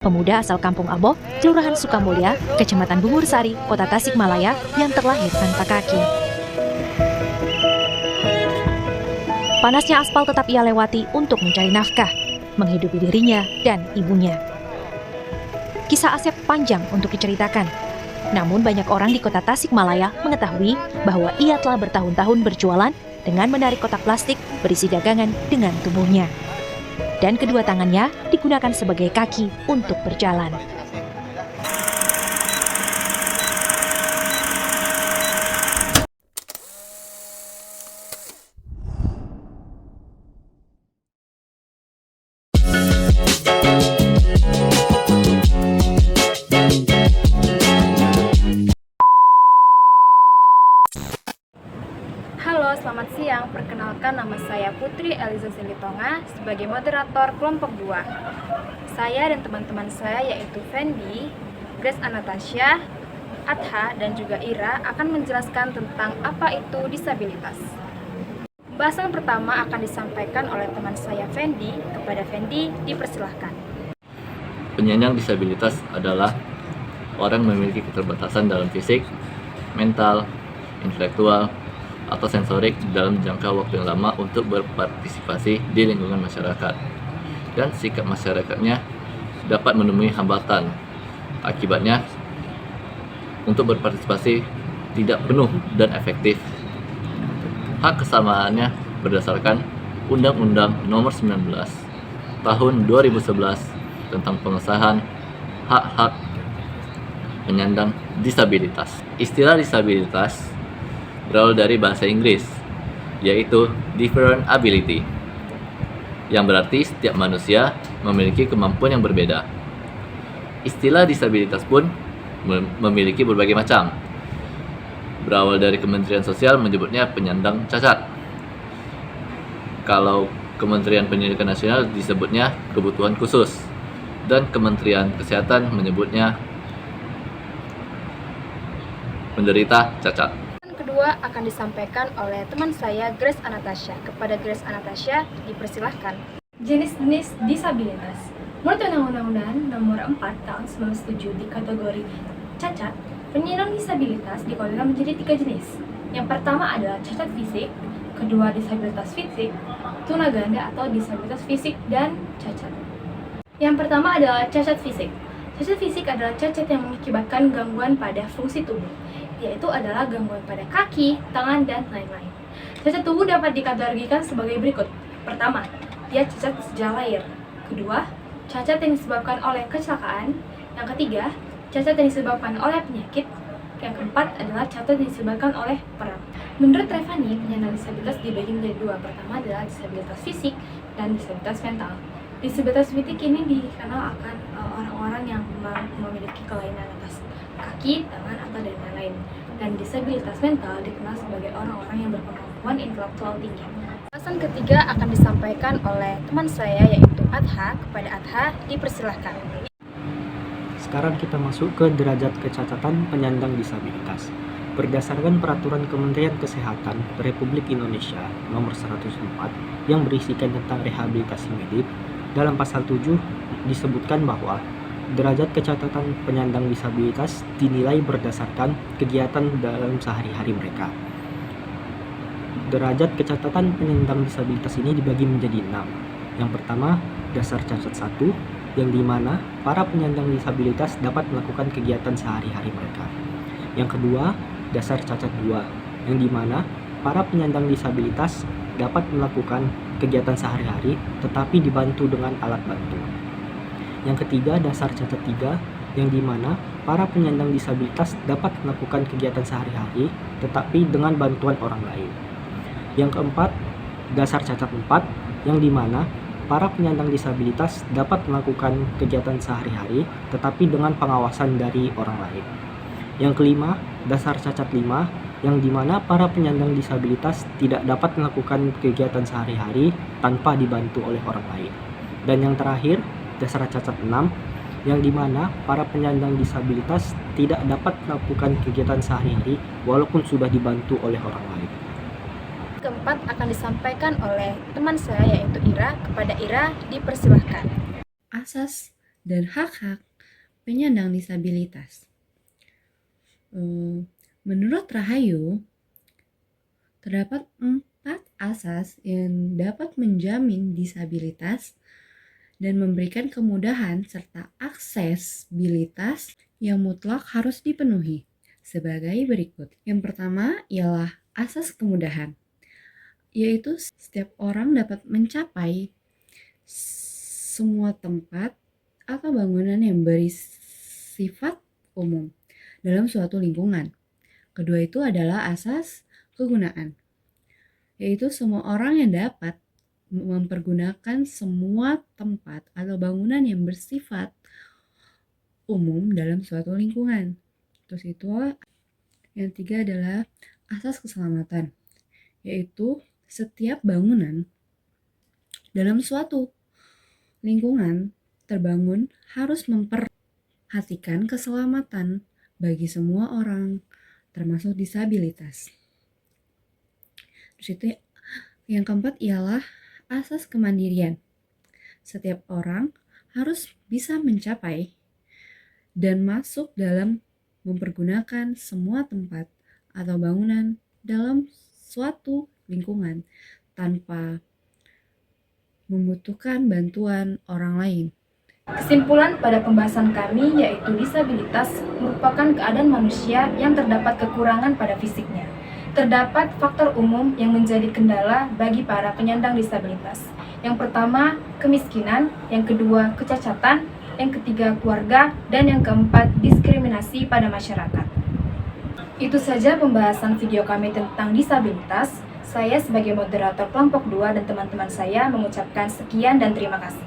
pemuda asal Kampung Aboh, Kelurahan Sukamulya, Kecamatan Bungursari, Kota Tasikmalaya yang terlahir tanpa kaki. Panasnya aspal tetap ia lewati untuk mencari nafkah, menghidupi dirinya dan ibunya. Kisah Asep panjang untuk diceritakan. Namun banyak orang di Kota Tasikmalaya mengetahui bahwa ia telah bertahun-tahun berjualan dengan menarik kotak plastik berisi dagangan dengan tubuhnya. Dan kedua tangannya digunakan sebagai kaki untuk berjalan. Halo, selamat siang. Perkenalkan, nama saya Putri Eliza Silitonga sebagai moderator kelompok 2. Saya dan teman-teman saya yaitu Fendi, Grace Anastasia, Adha, dan juga Ira akan menjelaskan tentang apa itu disabilitas. Pembahasan pertama akan disampaikan oleh teman saya Fendi. Kepada Fendi, dipersilahkan. Penyandang disabilitas adalah orang memiliki keterbatasan dalam fisik, mental, intelektual, atau sensorik dalam jangka waktu yang lama untuk berpartisipasi di lingkungan masyarakat, dan sikap masyarakatnya dapat menemui hambatan. Akibatnya, untuk berpartisipasi tidak penuh dan efektif. Hak kesamaannya berdasarkan Undang-Undang Nomor 19 Tahun 2011 tentang pengesahan hak-hak penyandang disabilitas. Istilah disabilitas berawal dari bahasa Inggris, yaitu different ability, yang berarti setiap manusia memiliki kemampuan yang berbeda. Istilah disabilitas pun memiliki berbagai macam. Berawal dari Kementerian Sosial menyebutnya penyandang cacat. Kalau Kementerian Pendidikan Nasional disebutnya kebutuhan khusus, dan Kementerian Kesehatan menyebutnya penderita cacat. Kedua akan disampaikan oleh teman saya Grace Anastasia. Kepada Grace Anastasia, dipersilahkan. Jenis-jenis disabilitas. Menurut Undang-Undang Nomor 4 Tahun 1997 di kategori cacat, penyandang disabilitas dikelola menjadi 3 jenis. Yang pertama adalah cacat fisik, kedua disabilitas fisik, tunaganda atau disabilitas fisik dan cacat. Yang pertama adalah cacat fisik. Cacat fisik adalah cacat yang mengakibatkan gangguan pada fungsi tubuh, yaitu adalah gangguan pada kaki, tangan, dan lain-lain. Cacat tubuh dapat dikategorikan sebagai berikut. Pertama, dia cacat sejala lahir. Kedua, cacat yang disebabkan oleh kecelakaan. Yang ketiga, cacat yang disebabkan oleh penyakit. Yang keempat adalah cacat yang disebabkan oleh perang. Menurut Revani, penyandang disabilitas dibagi menjadi dua. Pertama adalah disabilitas fisik dan disabilitas mental. Disabilitas fisik ini dikenal akan orang-orang yang memiliki kelainan atas kaki, tangan, atau dan lain-lain. Dan disabilitas mental dikenal sebagai orang-orang yang berkemampuan intelektual tinggi. Pembahasan ketiga akan disampaikan oleh teman saya yaitu Adha. Kepada Adha, dipersilahkan. Sekarang kita masuk ke derajat kecacatan penyandang disabilitas. Berdasarkan Peraturan Kementerian Kesehatan Republik Indonesia Nomor 104 yang berisikan tentang rehabilitasi medik, dalam pasal 7 disebutkan bahwa derajat kecacatan penyandang disabilitas dinilai berdasarkan kegiatan dalam sehari-hari mereka. Derajat kecacatan penyandang disabilitas ini dibagi menjadi 6. Yang pertama, dasar cacat 1, yang dimana para penyandang disabilitas dapat melakukan kegiatan sehari-hari mereka. Yang kedua, dasar cacat 2, yang dimana para penyandang disabilitas dapat melakukan kegiatan sehari-hari tetapi dibantu dengan alat bantu. Yang ketiga, dasar cacat 3, yang dimana para penyandang disabilitas dapat melakukan kegiatan sehari-hari tetapi dengan bantuan orang lain. Yang keempat, dasar cacat 4, yang dimana para penyandang disabilitas dapat melakukan kegiatan sehari-hari tetapi dengan pengawasan dari orang lain. Yang kelima, dasar cacat 5, yang dimana para penyandang disabilitas tidak dapat melakukan kegiatan sehari-hari tanpa dibantu oleh orang lain. Dan yang terakhir, dasar cacat 6, yang dimana para penyandang disabilitas tidak dapat melakukan kegiatan sehari-hari walaupun sudah dibantu oleh orang lain. Keempat akan disampaikan oleh teman saya yaitu Ira. Kepada Ira, dipersilahkan. Asas dan hak-hak penyandang disabilitas. Menurut Rahayu, terdapat 4 asas yang dapat menjamin disabilitas dan memberikan kemudahan serta aksesibilitas yang mutlak harus dipenuhi sebagai berikut. Yang pertama ialah asas kemudahan, yaitu setiap orang dapat mencapai semua tempat atau bangunan yang bersifat umum dalam suatu lingkungan. Kedua itu adalah asas kegunaan, yaitu semua orang yang dapat mempergunakan semua tempat atau bangunan yang bersifat umum dalam suatu lingkungan. Terus itu yang tiga adalah asas keselamatan, yaitu setiap bangunan dalam suatu lingkungan terbangun harus memperhatikan keselamatan bagi semua orang, termasuk disabilitas. Terus itu yang keempat ialah asas kemandirian. Setiap orang harus bisa mencapai dan masuk dalam mempergunakan semua tempat atau bangunan dalam suatu lingkungan tanpa membutuhkan bantuan orang lain. Kesimpulan pada pembahasan kami yaitu disabilitas merupakan keadaan manusia yang terdapat kekurangan pada fisiknya. Terdapat faktor umum yang menjadi kendala bagi para penyandang disabilitas. Yang pertama, kemiskinan, yang kedua, kecacatan, yang ketiga, keluarga, dan yang keempat, diskriminasi pada masyarakat. Itu saja pembahasan video kami tentang disabilitas. Saya sebagai moderator kelompok 2 dan teman-teman saya mengucapkan sekian dan terima kasih.